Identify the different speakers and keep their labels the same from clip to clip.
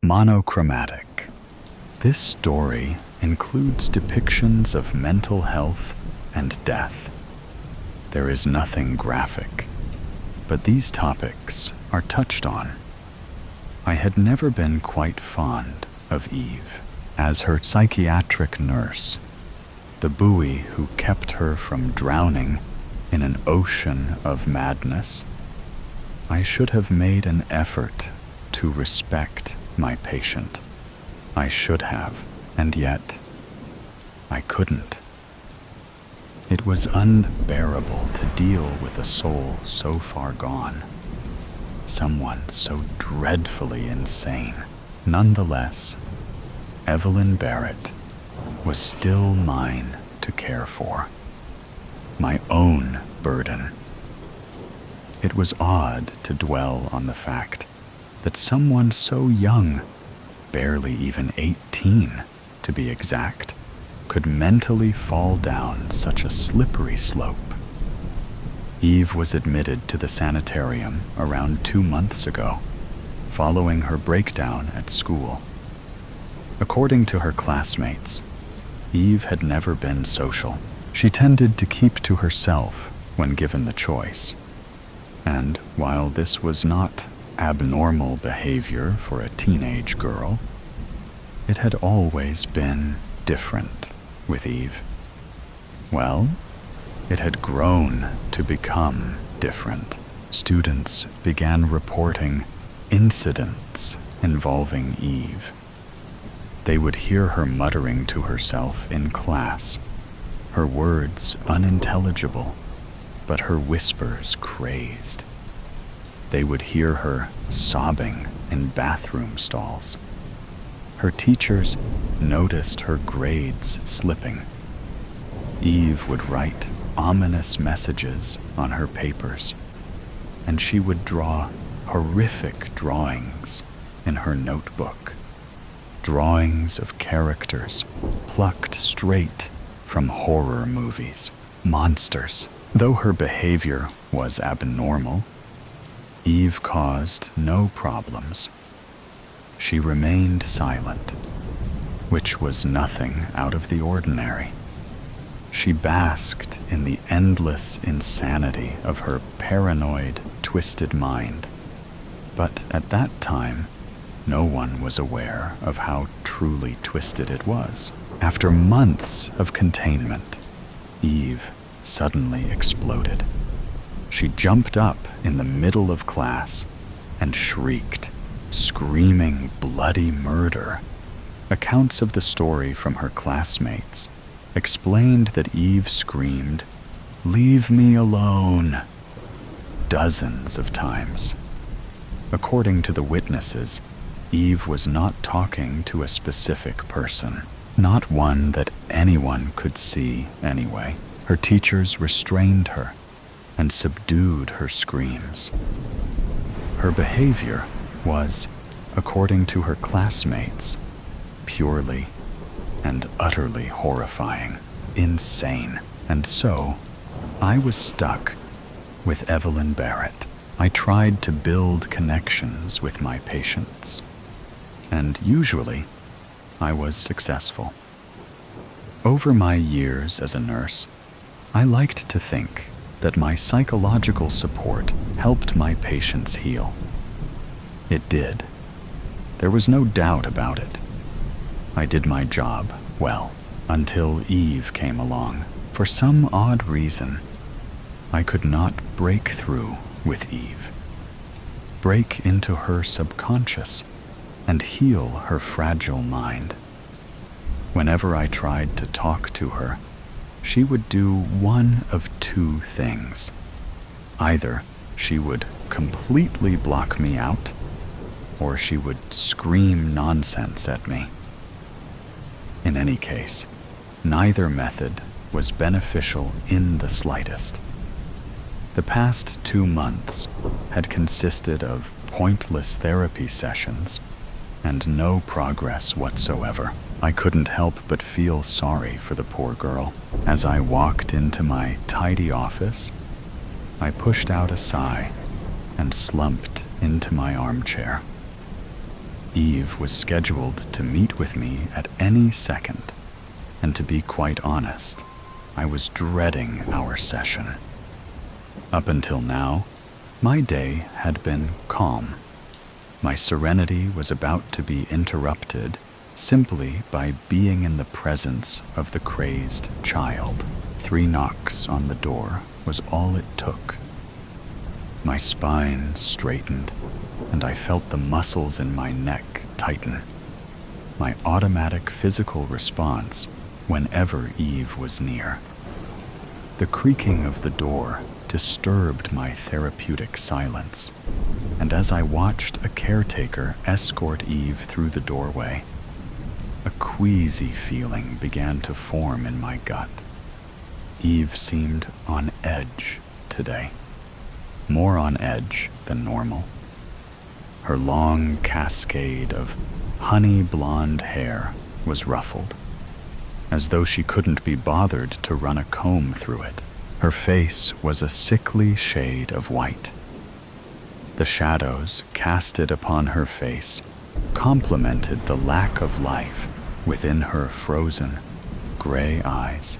Speaker 1: Monochromatic. This story includes depictions of mental health and death. There is nothing graphic, but these topics are touched on. I had never been quite fond of Eve as her psychiatric nurse, the buoy who kept her from drowning in an ocean of madness. I should have made an effort to respect my patient. I should have, and yet I couldn't. It was unbearable to deal with a soul so far gone, someone so dreadfully insane. Nonetheless, Evelyn Barrett was still mine to care for, my own burden. It was odd to dwell on the fact that someone so young, barely even 18 to be exact, could mentally fall down such a slippery slope. Eve was admitted to the sanitarium around 2 months ago, following her breakdown at school. According to her classmates, Eve had never been social. She tended to keep to herself when given the choice. And while this was not abnormal behavior for a teenage girl, it had always been different with Eve. Well, it had grown to become different. Students began reporting incidents involving Eve. They would hear her muttering to herself in class, her words unintelligible, but her whispers crazed. They would hear her sobbing in bathroom stalls. Her teachers noticed her grades slipping. Eve would write ominous messages on her papers, and she would draw horrific drawings in her notebook. Drawings of characters plucked straight from horror movies, monsters. Though her behavior was abnormal, Eve caused no problems. She remained silent, which was nothing out of the ordinary. She basked in the endless insanity of her paranoid, twisted mind. But at that time, no one was aware of how truly twisted it was. After months of containment, Eve suddenly exploded. She jumped up in the middle of class and shrieked, screaming bloody murder. Accounts of the story from her classmates explained that Eve screamed, "Leave me alone," dozens of times. According to the witnesses, Eve was not talking to a specific person, not one that anyone could see anyway. Her teachers restrained her and subdued her screams. Her behavior was, according to her classmates, purely and utterly horrifying, insane. And so, I was stuck with Evelyn Barrett. I tried to build connections with my patients, and usually, I was successful. Over my years as a nurse, I liked to think that my psychological support helped my patients heal. It did. There was no doubt about it. I did my job well, until Eve came along. For some odd reason, I could not break through with Eve, break into her subconscious, and heal her fragile mind. Whenever I tried to talk to her, she would do one of two things. Either she would completely block me out, or she would scream nonsense at me. In any case, neither method was beneficial in the slightest. The past 2 months had consisted of pointless therapy sessions and no progress whatsoever. I couldn't help but feel sorry for the poor girl. As I walked into my tidy office, I pushed out a sigh and slumped into my armchair. Eve was scheduled to meet with me at any second, and to be quite honest, I was dreading our session. Up until now, my day had been calm. My serenity was about to be interrupted simply by being in the presence of the crazed child. 3 knocks on the door was all it took. My spine straightened, and I felt the muscles in my neck tighten. My automatic physical response whenever Eve was near. The creaking of the door disturbed my therapeutic silence, and as I watched a caretaker escort Eve through the doorway, a queasy feeling began to form in my gut. Eve seemed on edge today, more on edge than normal. Her long cascade of honey blonde hair was ruffled, as though she couldn't be bothered to run a comb through it. Her face was a sickly shade of white. The shadows casted upon her face complemented the lack of life within her frozen, gray eyes.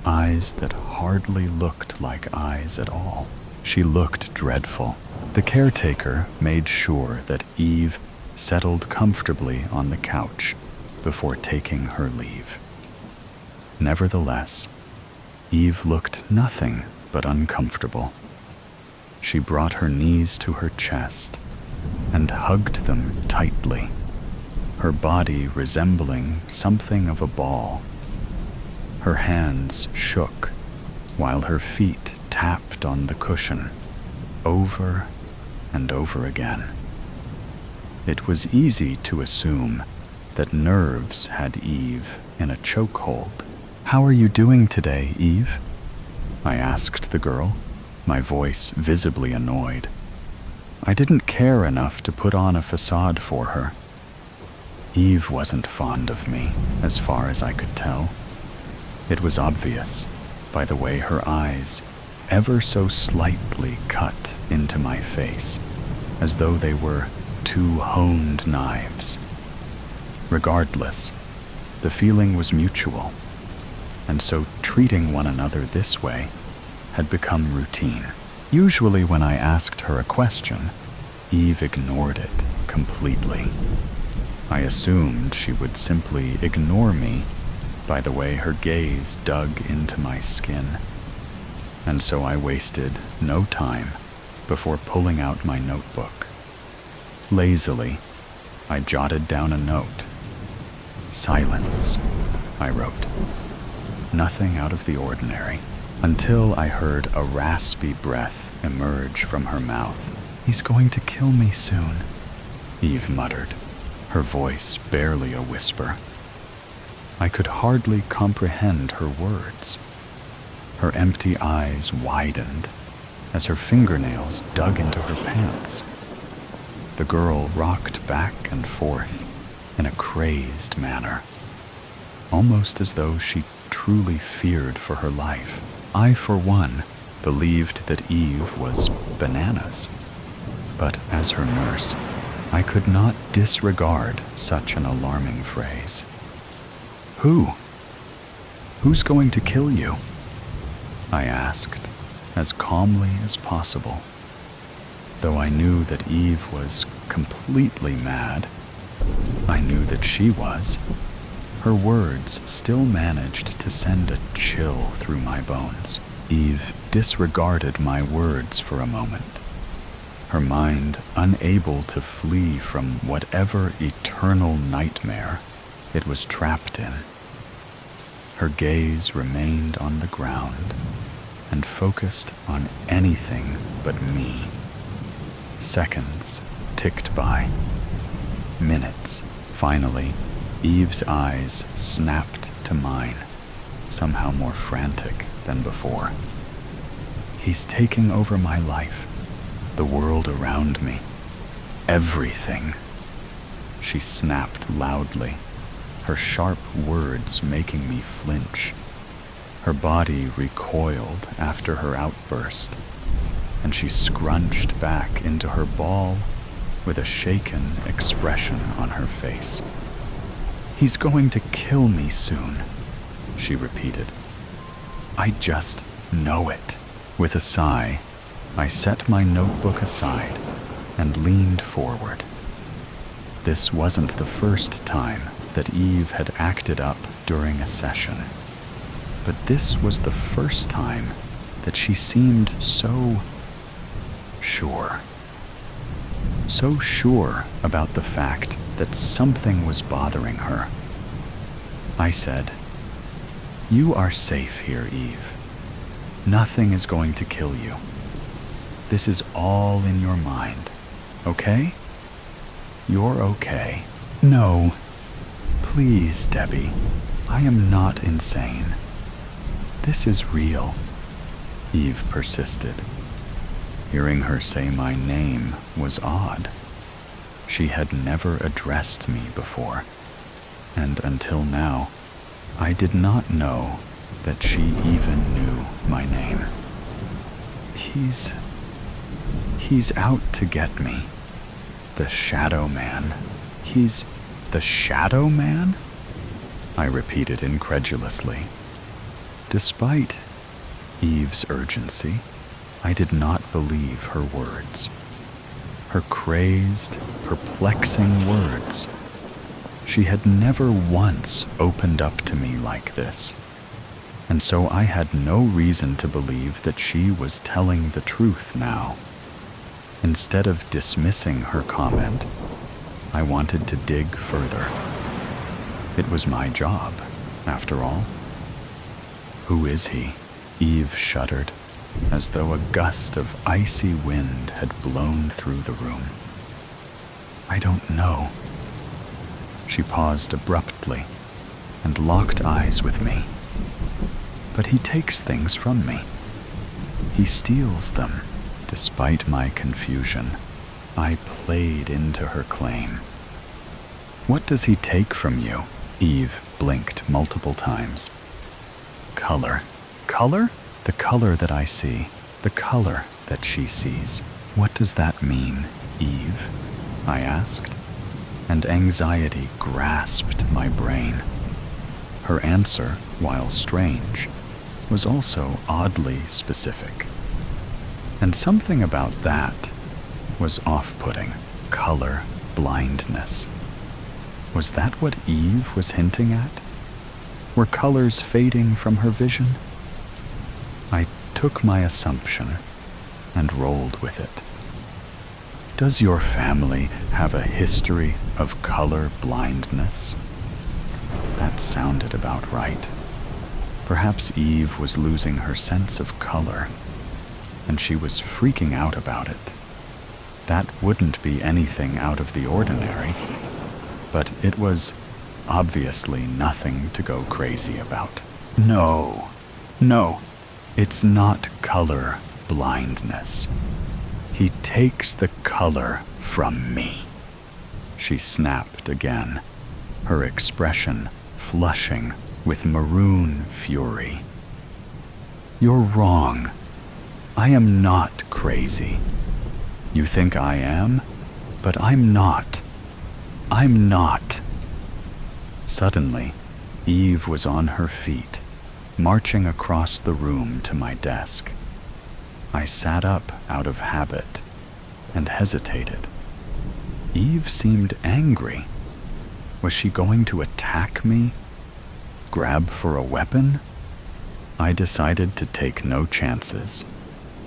Speaker 1: Eyes that hardly looked like eyes at all. She looked dreadful. The caretaker made sure that Eve settled comfortably on the couch before taking her leave. Nevertheless, Eve looked nothing but uncomfortable. She brought her knees to her chest and hugged them tightly, her body resembling something of a ball. Her hands shook while her feet tapped on the cushion over and over again. It was easy to assume that nerves had Eve in a chokehold. "How are you doing today, Eve?" I asked the girl, my voice visibly annoyed. I didn't care enough to put on a facade for her. Eve wasn't fond of me, as far as I could tell. It was obvious by the way her eyes ever so slightly cut into my face, as though they were 2 honed knives. Regardless, the feeling was mutual, and so treating one another this way had become routine. Usually when I asked her a question, Eve ignored it completely. I assumed she would simply ignore me by the way her gaze dug into my skin, and so I wasted no time before pulling out my notebook. Lazily, I jotted down a note. "Silence," I wrote. Nothing out of the ordinary, until I heard a raspy breath emerge from her mouth. "He's going to kill me soon," Eve muttered, her voice barely a whisper. I could hardly comprehend her words. Her empty eyes widened as her fingernails dug into her pants. The girl rocked back and forth in a crazed manner, almost as though she truly feared for her life. I, for one, believed that Eve was bananas, but as her nurse, I could not disregard such an alarming phrase. "Who? Who's going to kill you?" I asked, as calmly as possible. Though I knew that Eve was completely mad, I knew that she was. Her words still managed to send a chill through my bones. Eve disregarded my words for a moment, her mind unable to flee from whatever eternal nightmare it was trapped in. Her gaze remained on the ground and focused on anything but me. Seconds ticked by. Minutes. Finally, Eve's eyes snapped to mine, somehow more frantic than before. "He's taking over my life, the world around me, everything," she snapped loudly, her sharp words making me flinch. Her body recoiled after her outburst, and she scrunched back into her ball with a shaken expression on her face. "He's going to kill me soon," she repeated. "I just know it." With a sigh, I set my notebook aside and leaned forward. This wasn't the first time that Eve had acted up during a session, but this was the first time that she seemed so sure. So sure about the fact that something was bothering her. I said, "You are safe here, Eve. Nothing is going to kill you. This is all in your mind, okay? You're okay." "No, please, Debbie. I am not insane. This is real," Eve persisted. Hearing her say my name was odd. She had never addressed me before, and until now, I did not know that she even knew my name. He's out to get me. The Shadow Man. He's the Shadow Man?" I repeated incredulously. Despite Eve's urgency, I did not believe her words. Her crazed, perplexing words. She had never once opened up to me like this, and so I had no reason to believe that she was telling the truth now. Instead of dismissing her comment, I wanted to dig further. It was my job, after all. "Who is he?" Eve shuddered, as though a gust of icy wind had blown through the room. "I don't know." She paused abruptly and locked eyes with me. "But he takes things from me. He steals them." Despite my confusion, I played into her claim. "What does he take from you?" Eve blinked multiple times. "Color." "Color?" "The color that I see. The color that she sees." "What does that mean, Eve?" I asked, and anxiety grasped my brain. Her answer, while strange, was also oddly specific. And something about that was off-putting. Color blindness. Was that what Eve was hinting at? Were colors fading from her vision? I took my assumption and rolled with it. "Does your family have a history of color blindness?" That sounded about right. Perhaps Eve was losing her sense of color, and she was freaking out about it. That wouldn't be anything out of the ordinary, but it was obviously nothing to go crazy about. No, it's not color blindness. He takes the color from me." She snapped again, her expression flushing with maroon fury. "You're wrong. I am not crazy. You think I am, but I'm not. I'm not." Suddenly, Eve was on her feet, marching across the room to my desk. I sat up out of habit and hesitated. Eve seemed angry. Was she going to attack me? Grab for a weapon? I decided to take no chances,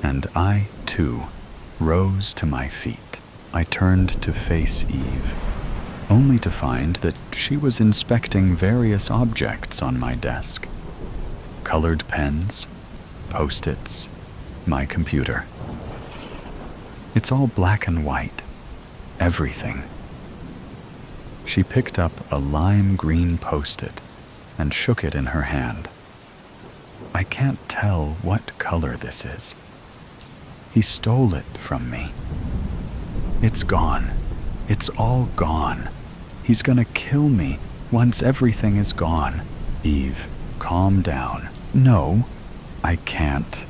Speaker 1: and I, too, rose to my feet. I turned to face Eve, only to find that she was inspecting various objects on my desk. Colored pens, Post-its, my computer. "It's all black and white. Everything." She picked up a lime green Post-it and shook it in her hand. "I can't tell what color this is. He stole it from me. It's gone. It's all gone. He's gonna kill me once everything is gone." "Eve, calm down." "No, I can't.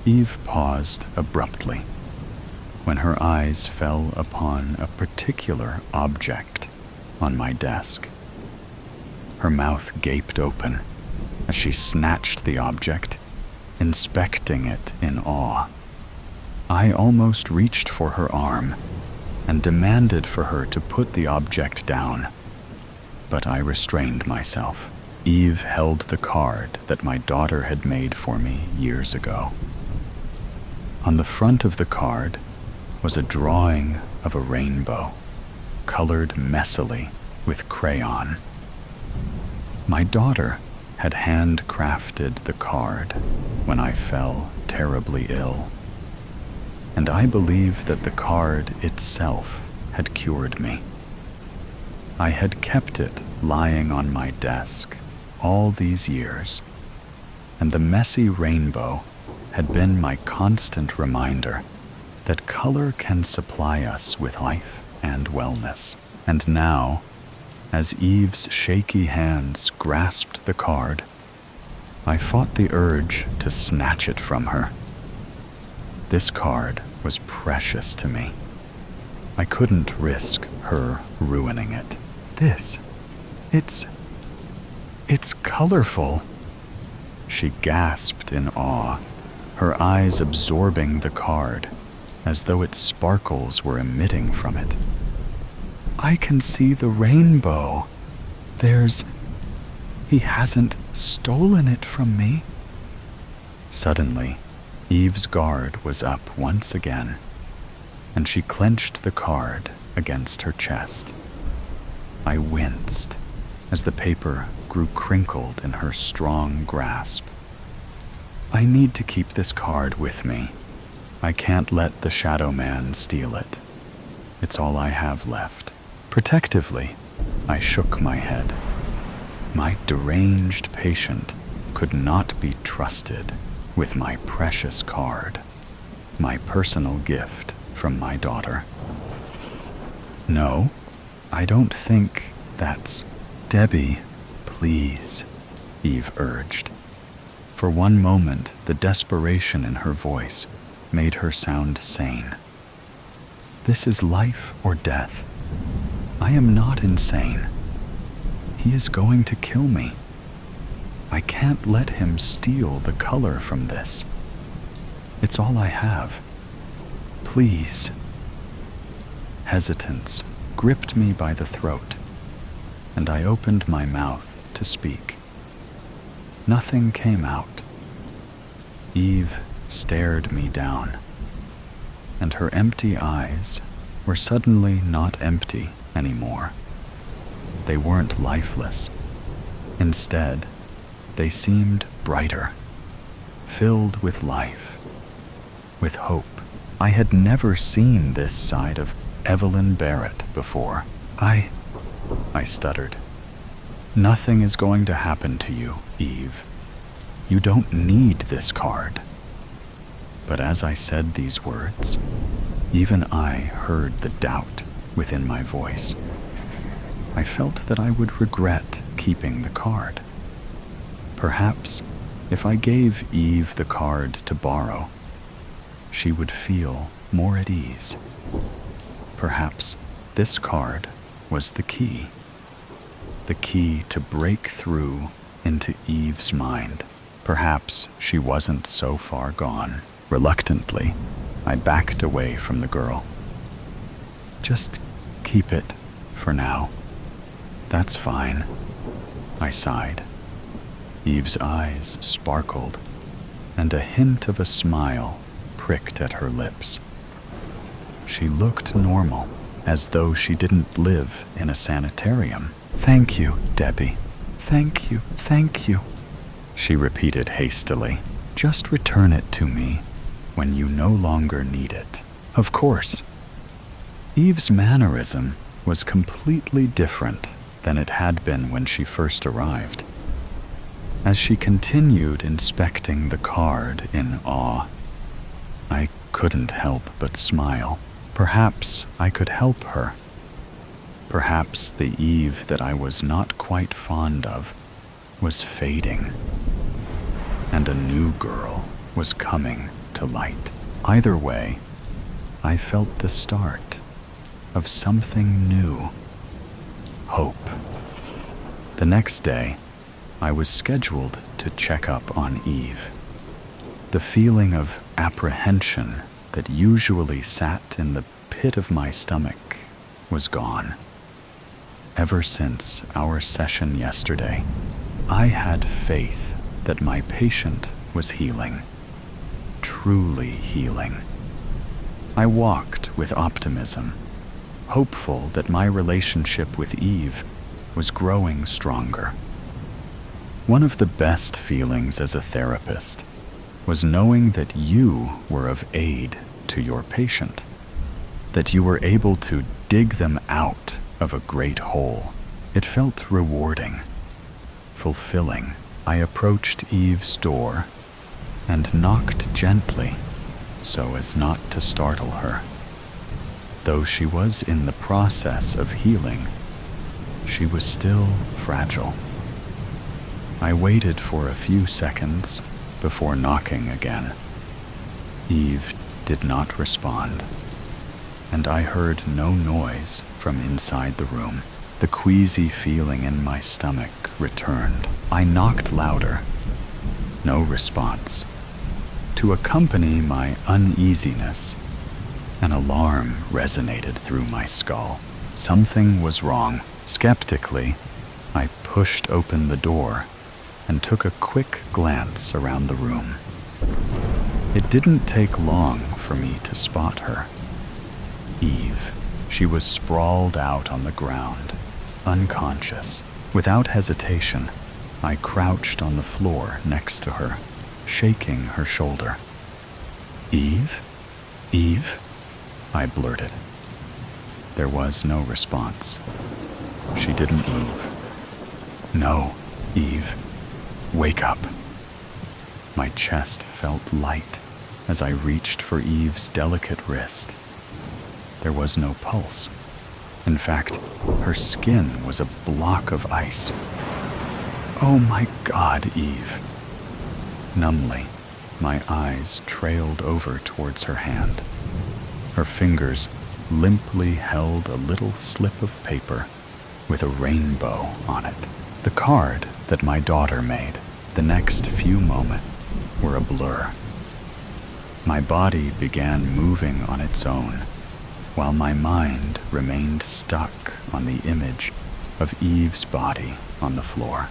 Speaker 1: Eve paused abruptly. when her eyes fell upon a particular object on my desk. Her mouth gaped open as she snatched the object, inspecting it in awe. I almost reached for her arm and demanded for her to put the object down, but I restrained myself. Eve held the card that my daughter had made for me years ago. On the front of the card was a drawing of a rainbow, colored messily with crayon. My daughter had handcrafted the card when I fell terribly ill, and I believe that the card itself had cured me. I had kept it lying on my desk all these years, and the messy rainbow had been my constant reminder that color can supply us with life and wellness. And now, as Eve's shaky hands grasped the card, I fought the urge to snatch it from her. This card was precious to me. I couldn't risk her ruining it. It's colorful, she gasped in awe, her eyes absorbing the card as though its sparkles were emitting from it. I can see the rainbow. He hasn't stolen it from me. Suddenly, Eve's guard was up once again, and she clenched the card against her chest. I winced as the paper grew crinkled in her strong grasp. I need to keep this card with me. I can't let the Shadow Man steal it. It's all I have left. Protectively, I shook my head. My deranged patient could not be trusted with my precious card, my personal gift from my daughter. No, I don't think that's... Debbie, please, Eve urged. For one moment, the desperation in her voice made her sound sane. This is life or death. I am not insane. He is going to kill me. I can't let him steal the color from this. It's all I have. Please. Hesitance gripped me by the throat, and I opened my mouth to speak. Nothing came out. Eve stared me down, and her empty eyes were suddenly not empty anymore. They weren't lifeless. Instead, they seemed brighter, filled with life, with hope. I had never seen this side of Evelyn Barrett before. I stuttered. Nothing is going to happen to you, Eve. You don't need this card. But as I said these words, even I heard the doubt within my voice. I felt that I would regret keeping the card. Perhaps if I gave Eve the card to borrow, she would feel more at ease. Perhaps this card was the key to break through into Eve's mind. Perhaps she wasn't so far gone. Reluctantly, I backed away from the girl. Just keep it for now. That's fine, I sighed. Eve's eyes sparkled, and a hint of a smile pricked at her lips. She looked normal, as though she didn't live in a sanitarium. Thank you, Debbie. Thank you, she repeated hastily. Just return it to me when you no longer need it. Of course. Eve's mannerism was completely different than it had been when she first arrived. As she continued inspecting the card in awe, I couldn't help but smile. Perhaps I could help her. Perhaps the Eve that I was not quite fond of was fading, and a new girl was coming to light. Either way, I felt the start of something new. Hope. The next day, I was scheduled to check up on Eve. The feeling of apprehension that usually sat in the pit of my stomach was gone. Ever since our session yesterday, I had faith that my patient was healing, truly healing. I walked with optimism, hopeful that my relationship with Eve was growing stronger. One of the best feelings as a therapist was knowing that you were of aid to your patient, that you were able to dig them out of a great hole. It felt rewarding, fulfilling. I approached Eve's door and knocked gently so as not to startle her. Though she was in the process of healing, she was still fragile. I waited for a few seconds before knocking again. Eve did not respond, and I heard no noise from inside the room. The queasy feeling in my stomach returned. I knocked louder. No response. To accompany my uneasiness, an alarm resonated through my skull. Something was wrong. Skeptically, I pushed open the door and took a quick glance around the room. It didn't take long for me to spot her. Eve. She was sprawled out on the ground, unconscious. Without hesitation, I crouched on the floor next to her, shaking her shoulder. "Eve? Eve?" I blurted. There was no response. She didn't move. "No, Eve. Wake up." My chest felt light as I reached for Eve's delicate wrist. There was no pulse. In fact, her skin was a block of ice. "Oh my God, Eve." Numbly, my eyes trailed over towards her hand. Her fingers limply held a little slip of paper with a rainbow on it. The card that my daughter made. The next few moments were a blur. My body began moving on its own, while my mind remained stuck on the image of Eve's body on the floor.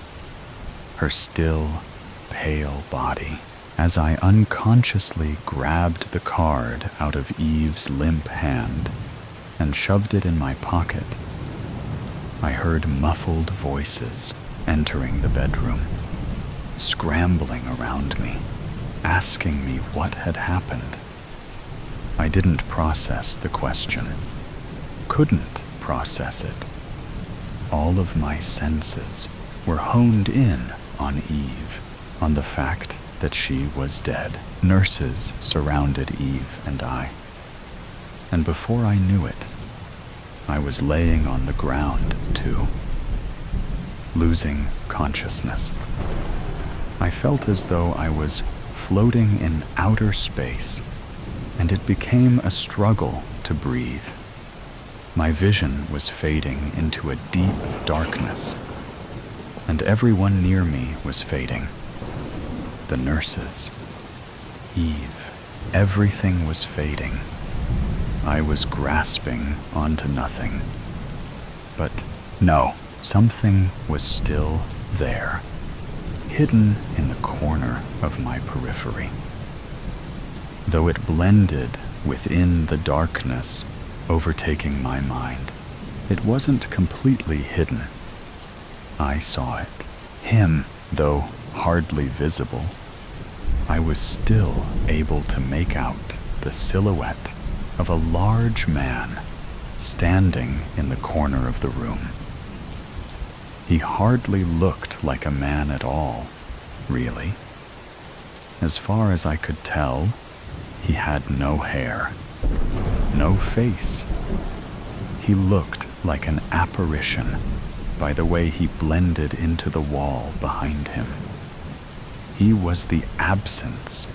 Speaker 1: Her still, pale body. As I unconsciously grabbed the card out of Eve's limp hand and shoved it in my pocket, I heard muffled voices entering the bedroom, scrambling around me, asking me what had happened. I didn't process the question, couldn't process it. All of my senses were honed in on Eve, on the fact that she was dead. Nurses surrounded Eve and I, and before I knew it, I was laying on the ground too, losing consciousness. I felt as though I was floating in outer space, and it became a struggle to breathe. My vision was fading into a deep darkness, and everyone near me was fading. The nurses, Eve, everything was fading. I was grasping onto nothing. But no, something was still there, hidden in the corner of my periphery. Though it blended within the darkness overtaking my mind, it wasn't completely hidden. I saw it. Him, though hardly visible, I was still able to make out the silhouette of a large man standing in the corner of the room. He hardly looked like a man at all, really. As far as I could tell, he had no hair, no face. He looked like an apparition by the way he blended into the wall behind him. He was the absence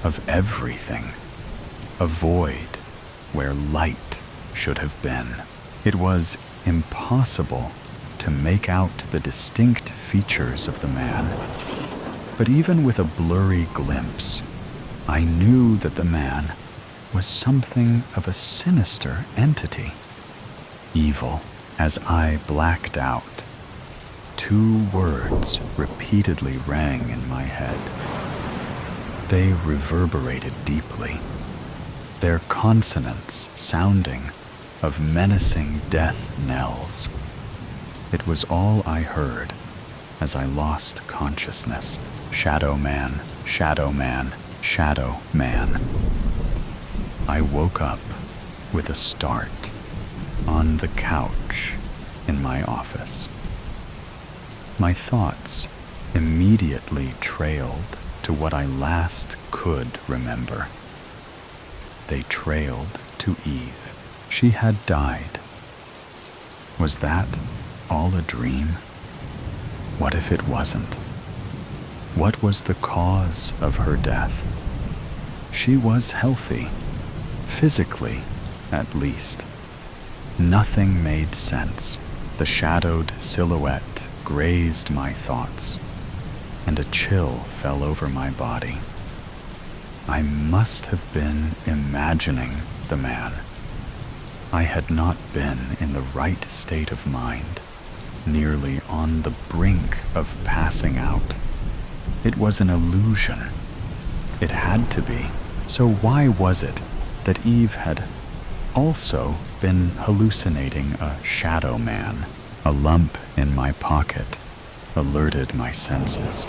Speaker 1: of everything, a void where light should have been. It was impossible to make out the distinct features of the man, but even with a blurry glimpse, I knew that the man was something of a sinister entity. Evil. As I blacked out, 2 words repeatedly rang in my head. They reverberated deeply, their consonants sounding of menacing death knells. It was all I heard as I lost consciousness. Shadow man, shadow man, shadow man. I woke up with a start on the couch in my office. My thoughts immediately trailed to what I last could remember. They trailed to Eve. She had died. Was that all a dream? What if it wasn't? What was the cause of her death? She was healthy, physically at least. Nothing made sense. The shadowed silhouette grazed my thoughts, and a chill fell over my body. I must have been imagining the man. I had not been in the right state of mind, nearly on the brink of passing out. It was an illusion. It had to be. So why was it that Eve had also been hallucinating a shadow man? A lump in my pocket alerted my senses,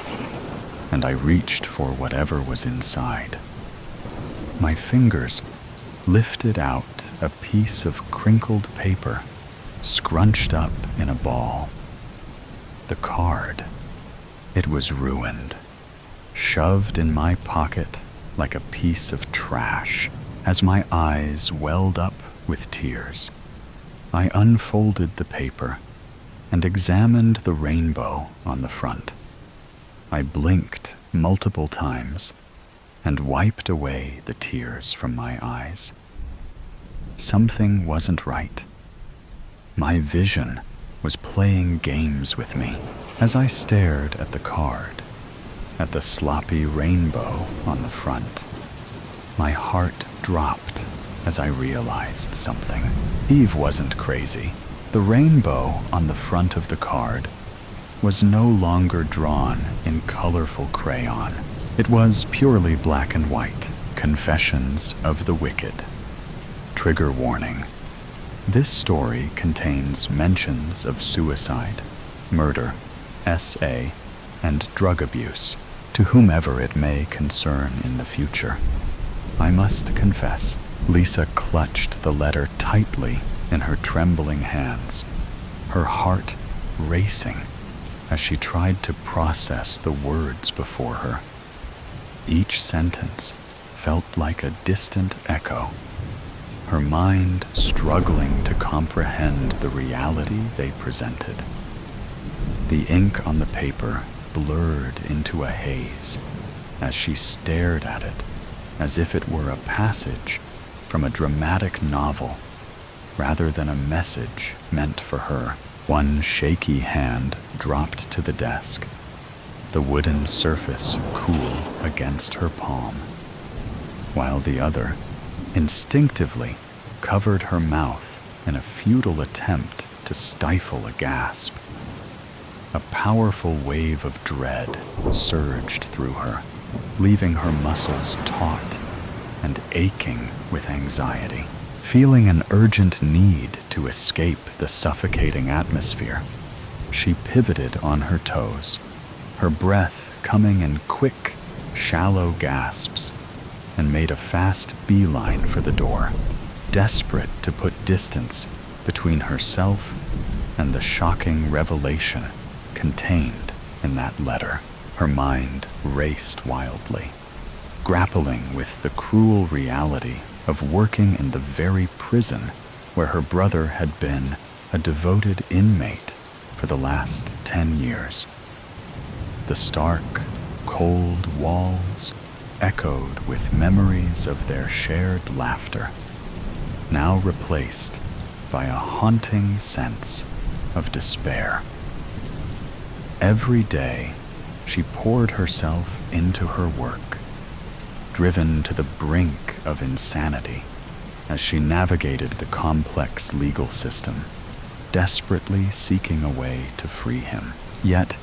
Speaker 1: and I reached for whatever was inside. My fingers lifted out a piece of crinkled paper, scrunched up in a ball. The card. It was ruined, shoved in my pocket like a piece of trash. As my eyes welled up with tears, I unfolded the paper and examined the rainbow on the front. I blinked multiple times and wiped away the tears from my eyes. Something wasn't right. My vision was playing games with me. As I stared at the card, at the sloppy rainbow on the front, my heart dropped as I realized something. Eve wasn't crazy. The rainbow on the front of the card was no longer drawn in colorful crayon. It was purely black and white. Confessions of the Wicked. Trigger warning. This story contains mentions of suicide, murder, SA, and drug abuse to whomever it may concern in the future. I must confess, Lisa clutched the letter tightly in her trembling hands, her heart racing as she tried to process the words before her. Each sentence felt like a distant echo, her mind struggling to comprehend the reality they presented. The ink on the paper blurred into a haze as she stared at it as if it were a passage from a dramatic novel rather than a message meant for her. One shaky hand dropped to the desk, the wooden surface cool against her palm, while the other instinctively covered her mouth in a futile attempt to stifle a gasp. A powerful wave of dread surged through her, leaving her muscles taut and aching with anxiety. Feeling an urgent need to escape the suffocating atmosphere, she pivoted on her toes, her breath coming in quick, shallow gasps, and made a fast beeline for the door, desperate to put distance between herself and the shocking revelation contained in that letter. Her mind raced wildly, grappling with the cruel reality of working in the very prison where her brother had been a devoted inmate for the last 10 years. The stark, cold walls echoed with memories of their shared laughter, now replaced by a haunting sense of despair. Every day, she poured herself into her work, driven to the brink of insanity as she navigated the complex legal system, desperately seeking a way to free him. Yet,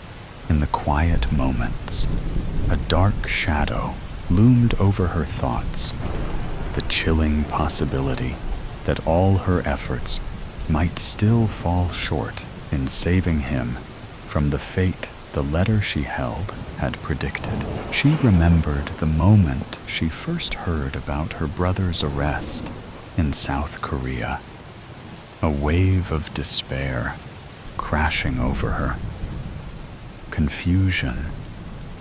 Speaker 1: in the quiet moments, a dark shadow loomed over her thoughts, the chilling possibility that all her efforts might still fall short in saving him from the fate the letter she held had predicted. She remembered the moment she first heard about her brother's arrest in South Korea. A wave of despair crashing over her. Confusion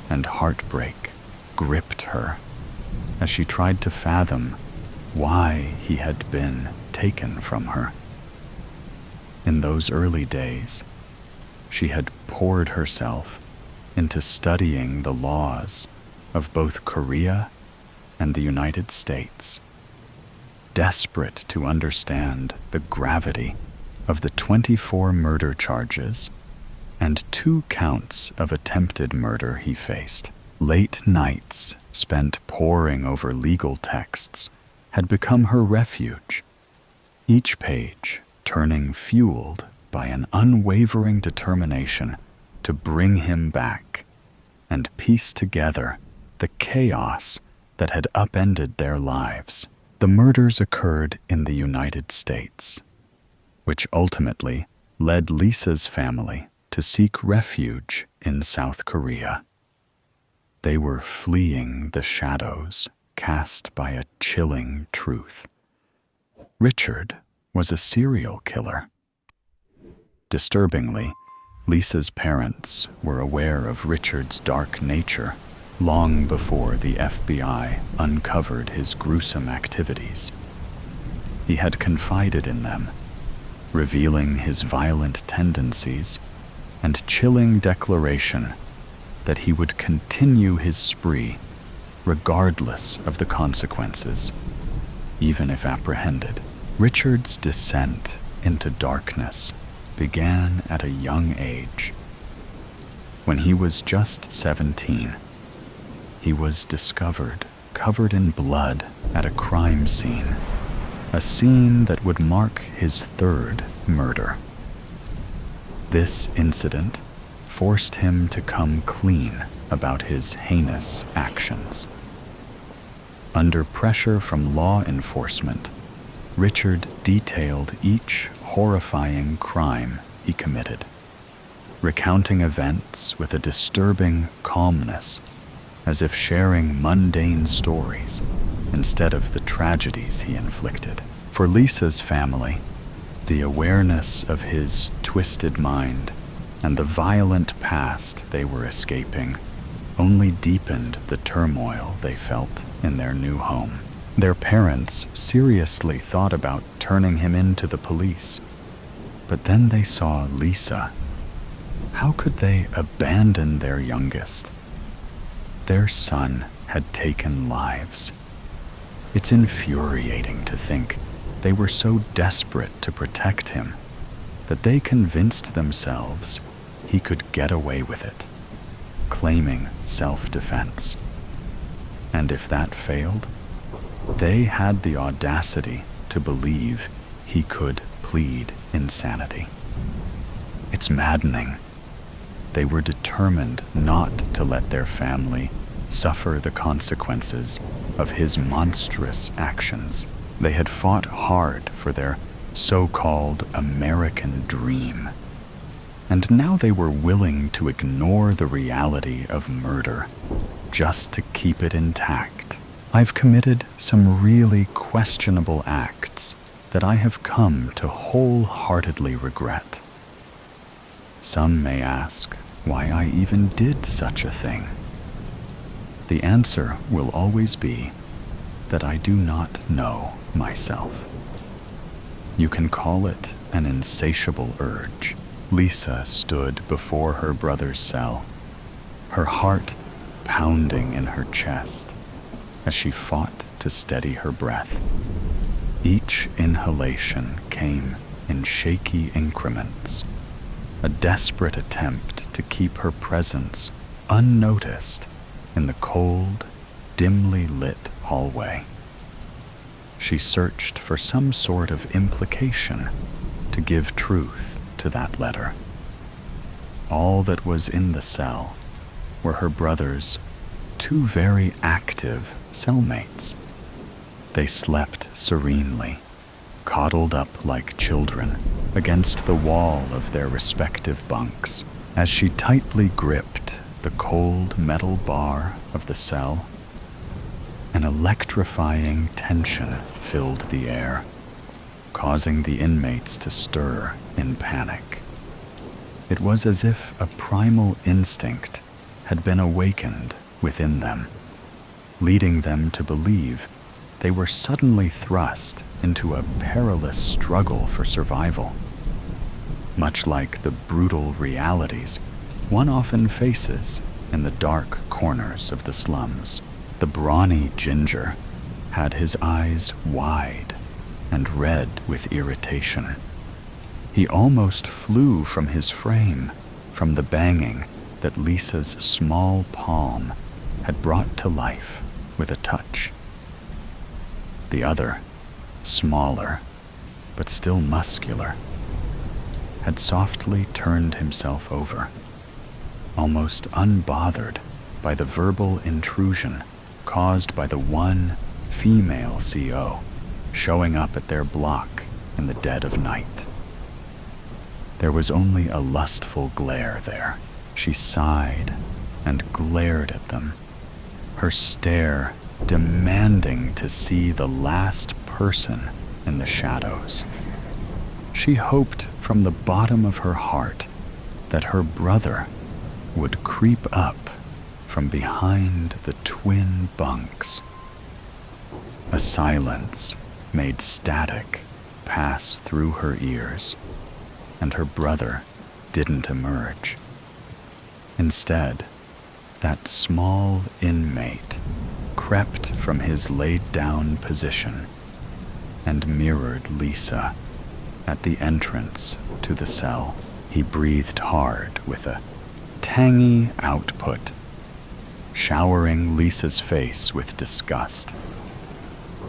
Speaker 1: and heartbreak gripped her as she tried to fathom why he had been taken from her. In those early days, she had poured herself into studying the laws of both Korea and the United States, desperate to understand the gravity of the 24 murder charges and 2 counts of attempted murder he faced. Late nights spent poring over legal texts had become her refuge, each page turning fueled by an unwavering determination to bring him back and piece together the chaos that had upended their lives. The murders occurred in the United States, which ultimately led Lisa's family to seek refuge in South Korea. They were fleeing the shadows cast by a chilling truth. Richard was a serial killer. Disturbingly, Lisa's parents were aware of Richard's dark nature long before the FBI uncovered his gruesome activities. He had confided in them, revealing his violent tendencies and chilling declaration that he would continue his spree regardless of the consequences, even if apprehended. Richard's descent into darkness began at a young age. When he was just 17, he was discovered covered in blood at a crime scene, a scene that would mark his 3rd murder. This incident forced him to come clean about his heinous actions. Under pressure from law enforcement, Richard detailed each horrifying crime he committed, recounting events with a disturbing calmness, as if sharing mundane stories instead of the tragedies he inflicted. For Lisa's family, the awareness of his twisted mind and the violent past they were escaping only deepened the turmoil they felt in their new home. Their parents seriously thought about turning him in to the police, but then they saw Lisa. How could they abandon their youngest? Their son had taken lives. It's infuriating to think they were so desperate to protect him that they convinced themselves he could get away with it, claiming self-defense. And if that failed, they had the audacity to believe he could plead insanity. It's maddening. They were determined not to let their family suffer the consequences of his monstrous actions. They had fought hard for their so-called American dream, and now they were willing to ignore the reality of murder just to keep it intact. I've committed some really questionable acts that I have come to wholeheartedly regret. Some may ask why I even did such a thing. The answer will always be that I do not know myself. You can call it an insatiable urge. Lisa stood before her brother's cell, her heart pounding in her chest as she fought to steady her breath. Each inhalation came in shaky increments, a desperate attempt to keep her presence unnoticed in the cold, dimly lit hallway. She searched for some sort of implication to give truth to that letter. All that was in the cell were her brother's two very active cellmates. They slept serenely, coddled up like children against the wall of their respective bunks. As she tightly gripped the cold metal bar of the cell, an electrifying tension filled the air, causing the inmates to stir in panic. It was as if a primal instinct had been awakened within them, leading them to believe they were suddenly thrust into a perilous struggle for survival. Much like the brutal realities one often faces in the dark corners of the slums, the brawny ginger had his eyes wide and red with irritation. He almost flew from his frame from the banging that Lisa's small palm had brought to life with a touch. The other, smaller but still muscular, had softly turned himself over, almost unbothered by the verbal intrusion caused by the one female CO showing up at their block in the dead of night. There was only a lustful glare there. She sighed and glared at them, her stare demanding to see the last person in the shadows. She hoped from the bottom of her heart that her brother would creep up from behind the twin bunks. A silence made static pass through her ears, and her brother didn't emerge. Instead, that small inmate crept from his laid-down position and mirrored Lisa at the entrance to the cell. He breathed hard with a tangy output, showering Lisa's face with disgust.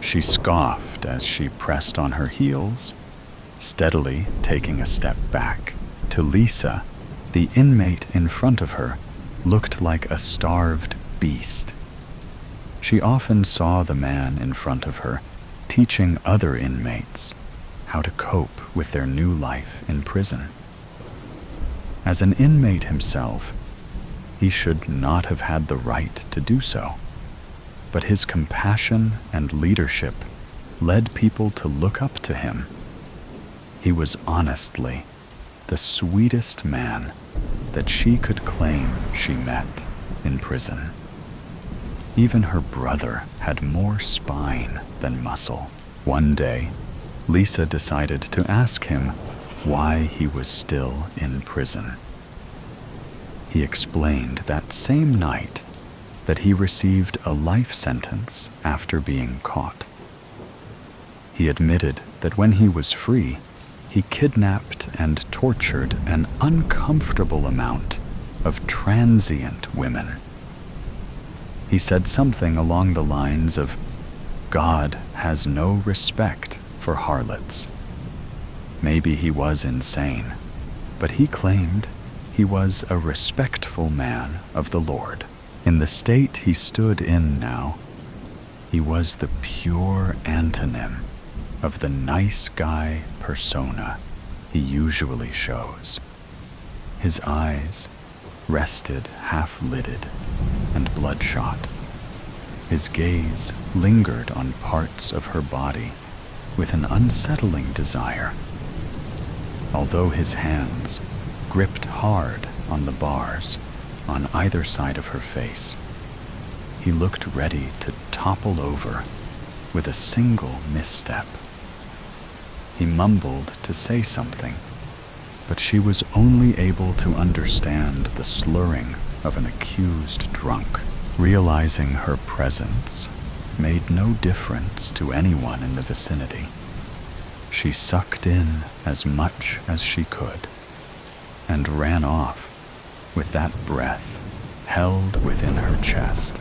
Speaker 1: She scoffed as she pressed on her heels, steadily taking a step back. To Lisa, the inmate in front of her looked like a starved beast. She often saw the man in front of her teaching other inmates how to cope with their new life in prison. As an inmate himself, he should not have had the right to do so, but his compassion and leadership led people to look up to him. He was honestly the sweetest man that she could claim she met in prison. Even her brother had more spine than muscle. One day, Lisa decided to ask him why he was still in prison. He explained that same night that he received a life sentence after being caught. He admitted that when he was free, he kidnapped and tortured an uncomfortable amount of transient women. He said something along the lines of, "God has no respect for harlots." Maybe he was insane, but he claimed he was a respectful man of the Lord. In the state he stood in now, he was the pure antonym of the nice guy persona he usually shows. His eyes rested half-lidded and bloodshot. His gaze lingered on parts of her body with an unsettling desire. Although his hands gripped hard on the bars on either side of her face, he looked ready to topple over with a single misstep. He mumbled to say something, but she was only able to understand the slurring of an accused drunk. Realizing her presence made no difference to anyone in the vicinity, She sucked in as much as she could and ran off with that breath held within her chest.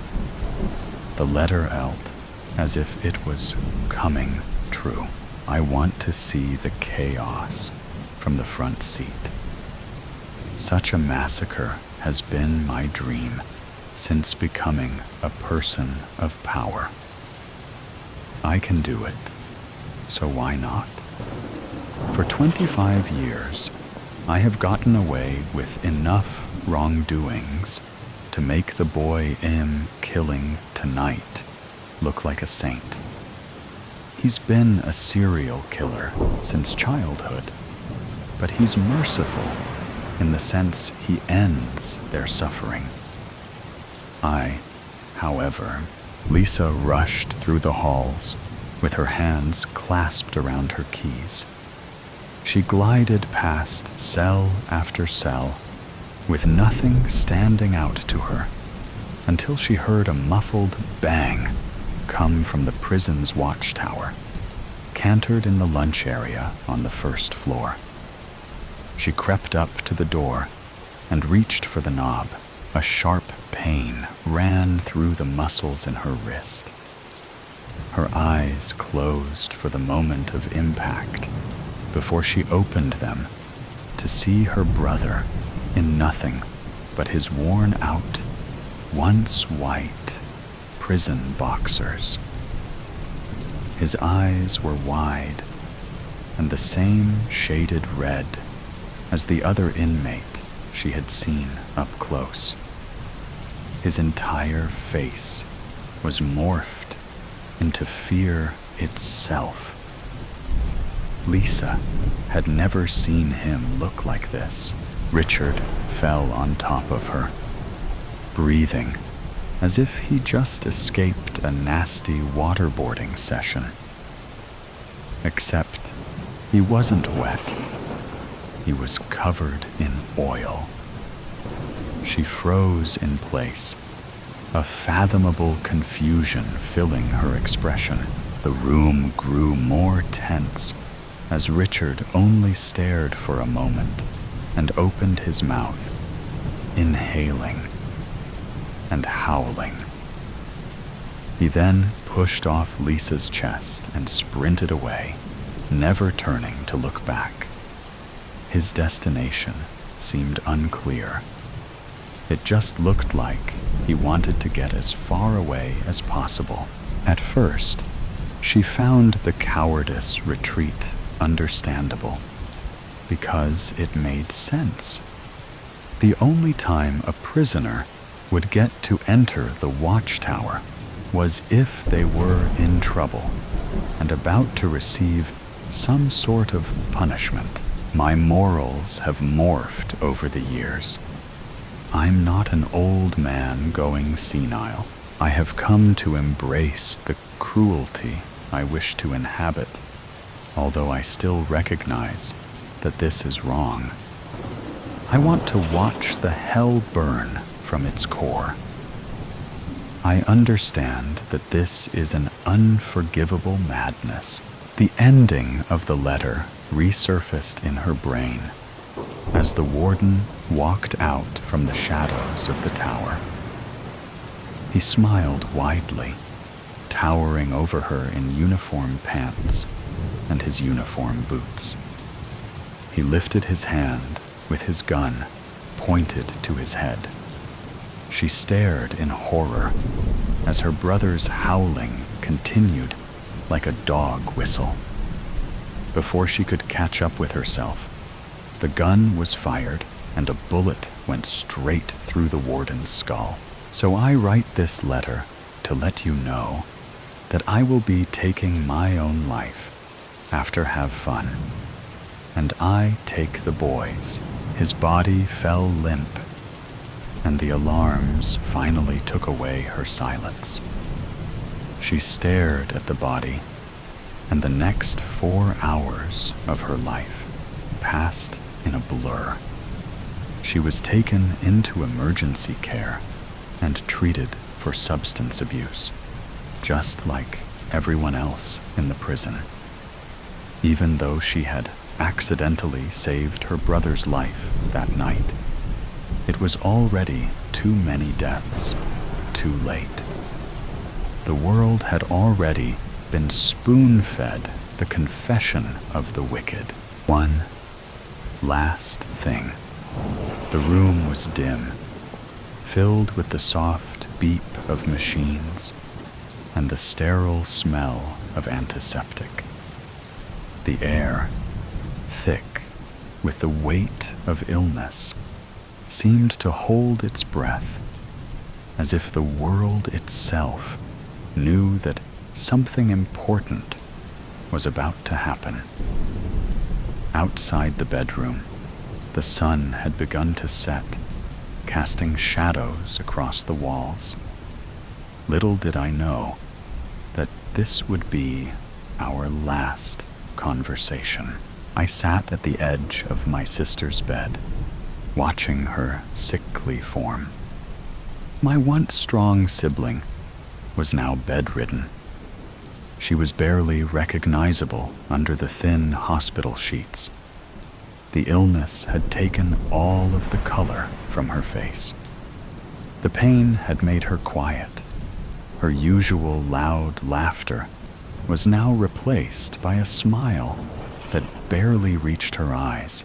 Speaker 1: The letter elt as if it was coming true. I want to see the chaos from the front seat. Such a massacre has been my dream since becoming a person of power. I can do it, so why not? For 25 years, I have gotten away with enough wrongdoings to make the boy I'm killing tonight look like a saint. He's been a serial killer since childhood, but he's merciful in the sense he ends their suffering. However, Lisa rushed through the halls with her hands clasped around her keys. She glided past cell after cell with nothing standing out to her until she heard a muffled bang come from the prison's watchtower, cantered in the lunch area on the first floor. She crept up to the door and reached for the knob. A sharp pain ran through the muscles in her wrist. Her eyes closed for the moment of impact before she opened them to see her brother in nothing but his worn-out, once white, prison boxers. His eyes were wide and the same shaded red as the other inmate she had seen up close. His entire face was morphed into fear itself. Lisa had never seen him look like this. Richard fell on top of her, breathing as if he just escaped a nasty waterboarding session. Except he wasn't wet. He was covered in oil. She froze in place, a fathomable confusion filling her expression. The room grew more tense as Richard only stared for a moment and opened his mouth, inhaling and howling. He then pushed off Lisa's chest and sprinted away, never turning to look back. His destination seemed unclear. It just looked like he wanted to get as far away as possible. At first, she found the cowardice retreat understandable, because it made sense. The only time a prisoner would get to enter the watchtower was if they were in trouble and about to receive some sort of punishment. My morals have morphed over the years. I'm not an old man going senile. I have come to embrace the cruelty I wish to inhabit, although I still recognize that this is wrong. I want to watch the hell burn from its core. I understand that this is an unforgivable madness. The ending of the letter resurfaced in her brain as the warden walked out from the shadows of the tower. He smiled widely, towering over her in uniform pants and his uniform boots. He lifted his hand with his gun pointed to his head. She stared in horror as her brother's howling continued like a dog whistle. Before she could catch up with herself, the gun was fired and a bullet went straight through the warden's skull. So I write this letter to let you know that I will be taking my own life after have fun. And I take the boy's. His body fell limp, and the alarms finally took away her silence. She stared at the body, and the next 4 hours of her life passed in a blur. She was taken into emergency care and treated for substance abuse, just like everyone else in the prison. even though she had accidentally saved her brother's life that night. It was already too many deaths, too late. The world had already been spoon-fed the confession of the wicked. One last thing. The room was dim, filled with the soft beep of machines and the sterile smell of antiseptic. The air, thick with the weight of illness, seemed to hold its breath, as if the world itself knew that something important was about to happen. Outside the bedroom, the sun had begun to set, casting shadows across the walls. Little did I know that this would be our last conversation. I sat at the edge of my sister's bed, watching her sickly form. My once strong sibling was now bedridden. She was barely recognizable under the thin hospital sheets. The illness had taken all of the color from her face. The pain had made her quiet. Her usual loud laughter was now replaced by a smile that barely reached her eyes.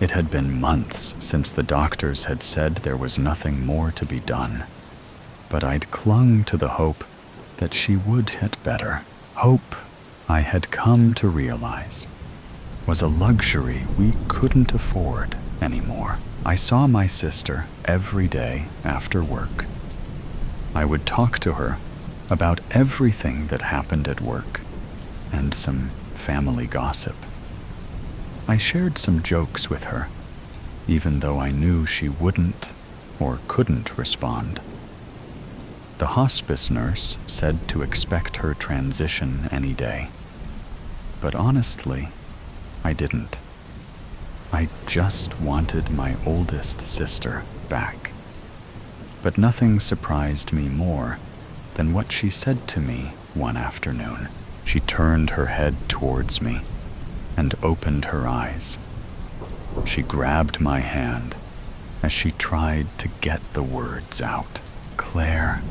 Speaker 1: It had been months since the doctors had said there was nothing more to be done, but I'd clung to the hope that she would get better. Hope, I had come to realize, was a luxury we couldn't afford anymore. I saw my sister every day after work. I would talk to her about everything that happened at work and some family gossip. I shared some jokes with her, even though I knew she wouldn't or couldn't respond. The hospice nurse said to expect her transition any day, but honestly, I didn't. I just wanted my oldest sister back. But nothing surprised me more than what she said to me one afternoon. She turned her head towards me and opened her eyes. She grabbed my hand as she tried to get the words out. "Claire,"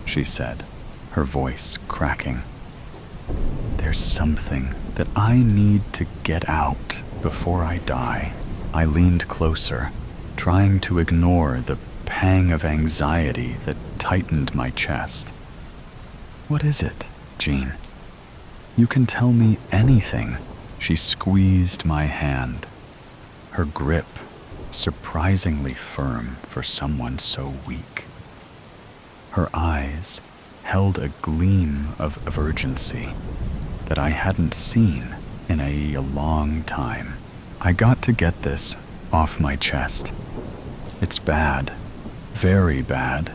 Speaker 1: she said, her voice cracking. "There's something that I need to get out before I die." I leaned closer, trying to ignore the pang of anxiety that tightened my chest. "What is it, Jean? You can tell me anything." She squeezed my hand, her grip surprisingly firm for someone so weak. Her eyes held a gleam of urgency that I hadn't seen in a long time. "I got to get this off my chest. It's bad, very bad.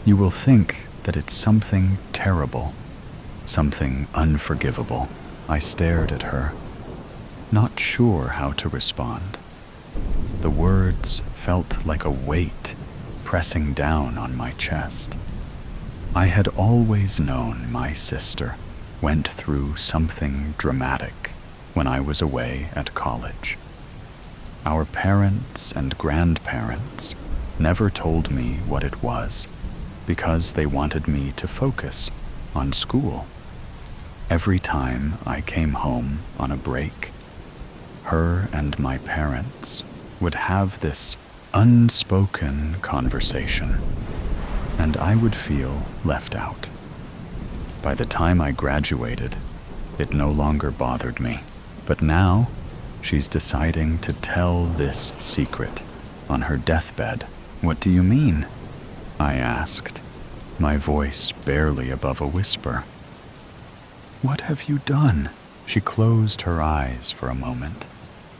Speaker 1: You will think that it's something terrible, something unforgivable." I stared at her, not sure how to respond. The words felt like a weight pressing down on my chest. I had always known my sister went through something dramatic when I was away at college. Our parents and grandparents never told me what it was because they wanted me to focus on school. Every time I came home on a break, her and my parents would have this unspoken conversation, and I would feel left out. By the time I graduated, it no longer bothered me, but now she's deciding to tell this secret on her deathbed. "What do you mean?" I asked, my voice barely above a whisper. "What have you done?" She closed her eyes for a moment,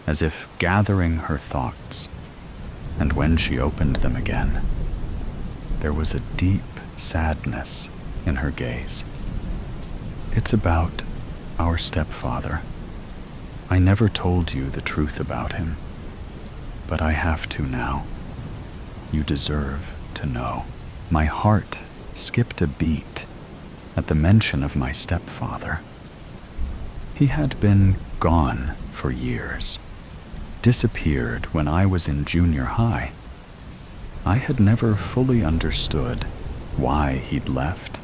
Speaker 1: as if gathering her thoughts, and when she opened them again, there was a deep sadness in her gaze. "It's about our stepfather. I never told you the truth about him, but I have to now. You deserve to know." My heart skipped a beat at the mention of my stepfather. He had been gone for years, disappeared when I was in junior high. I had never fully understood why he'd left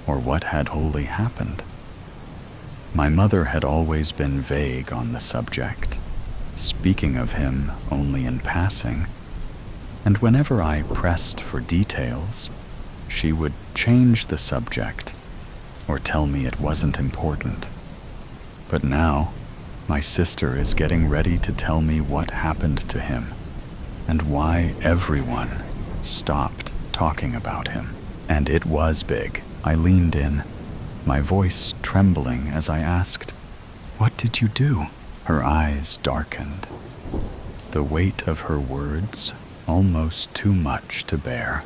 Speaker 1: or what had wholly happened. My mother had always been vague on the subject, speaking of him only in passing, and whenever I pressed for details, she would change the subject or tell me it wasn't important. But now, my sister is getting ready to tell me what happened to him and why everyone stopped talking about him. And it was big. I leaned in, my voice trembling as I asked, "What did you do?" Her eyes darkened, the weight of her words almost too much to bear.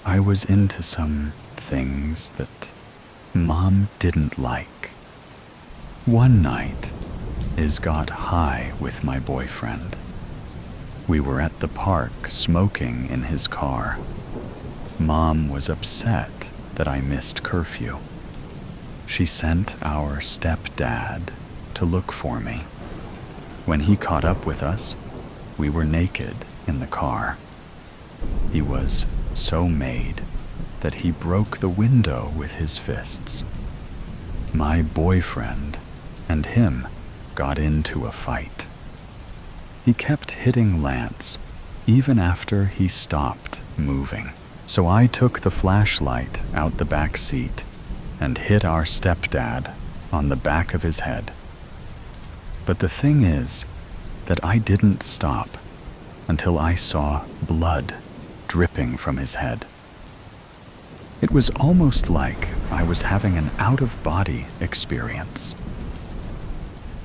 Speaker 1: I was into some things that Mom didn't like. One night, Iz got high with my boyfriend. We were at the park smoking in his car. Mom was upset that I missed curfew. She sent our stepdad to look for me. When he caught up with us, we were naked in the car. He was so made that he broke the window with his fists. My boyfriend and him got into a fight. He kept hitting Lance even after he stopped moving. So I took the flashlight out the back seat and hit our stepdad on the back of his head. But the thing is that I didn't stop until I saw blood dripping from his head. It was almost like I was having an out-of-body experience.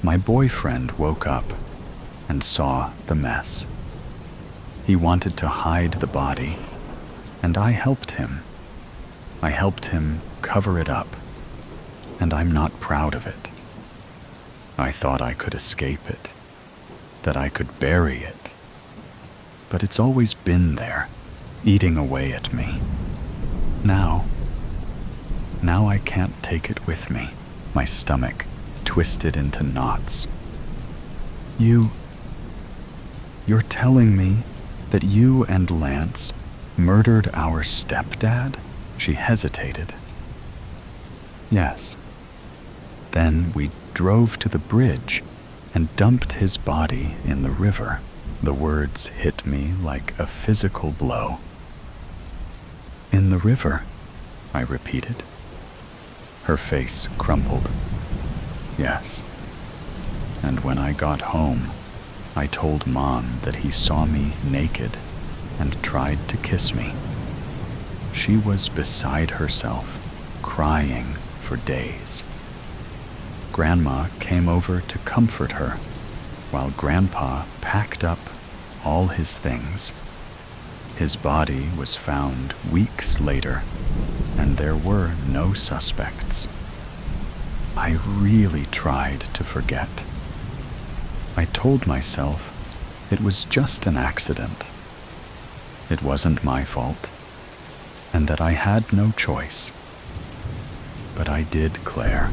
Speaker 1: My boyfriend woke up and saw the mess. He wanted to hide the body, and I helped him. I helped him cover it up, and I'm not proud of it. I thought I could escape it, that I could bury it, but it's always been there, eating away at me. Now I can't take it with me, my stomach twisted into knots. You're telling me that you and Lance murdered our stepdad? She hesitated. Yes. Then we drove to the bridge and dumped his body in the river. The words hit me like a physical blow. In the river, I repeated. Her face crumpled. Yes. And when I got home, I told Mom that he saw me naked and tried to kiss me. She was beside herself, crying for days. Grandma came over to comfort her, while Grandpa packed up all his things. His body was found weeks later, and there were no suspects. I really tried to forget. I told myself it was just an accident. It wasn't my fault, and that I had no choice. But I did, Claire.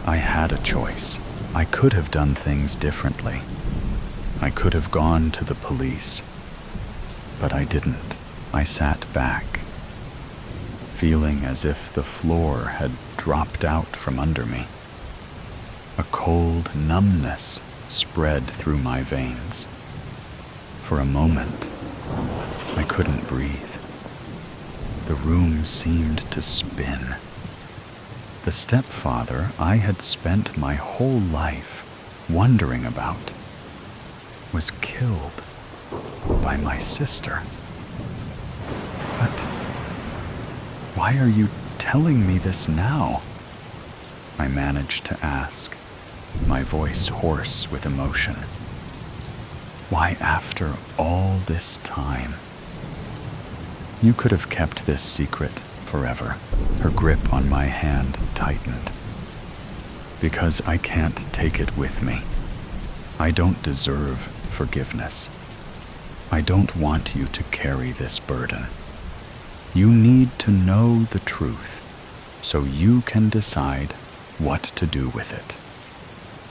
Speaker 1: I had a choice. I could have done things differently. I could have gone to the police. But I didn't. I sat back, feeling as if the floor had dropped out from under me. A cold numbness spread through my veins. For a moment, I couldn't breathe. The room seemed to spin. The stepfather I had spent my whole life wondering about was killed by my sister. But why are you telling me this now? I managed to ask, my voice hoarse with emotion. Why after all this time? You could have kept this secret forever. Her grip on my hand tightened. Because I can't take it with me. I don't deserve forgiveness. I don't want you to carry this burden. You need to know the truth so you can decide what to do with it,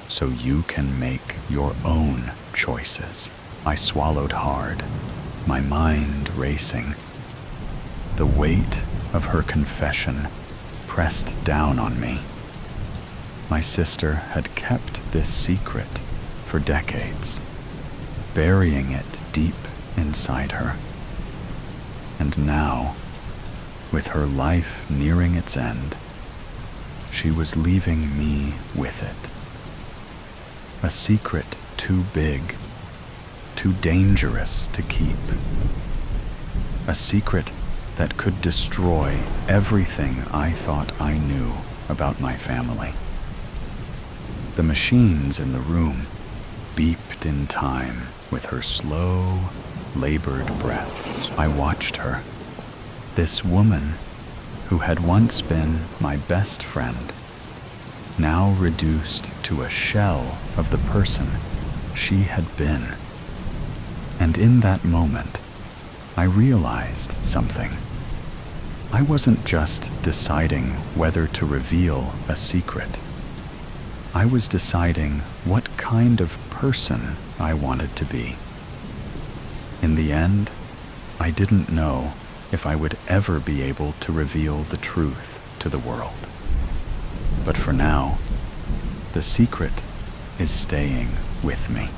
Speaker 1: so you can make your own choices. I swallowed hard, my mind racing. The weight of her confession pressed down on me. My sister had kept this secret for decades, burying it deep inside her. And now, with her life nearing its end, she was leaving me with it. A secret too big, too dangerous to keep. A secret that could destroy everything I thought I knew about my family. The machines in the room beeped in time with her slow, labored breaths. I watched her. This woman, who had once been my best friend, now reduced to a shell of the person she had been. And in that moment, I realized something. I wasn't just deciding whether to reveal a secret. I was deciding what kind of person I wanted to be. In the end, I didn't know if I would ever be able to reveal the truth to the world. But for now, the secret is staying with me.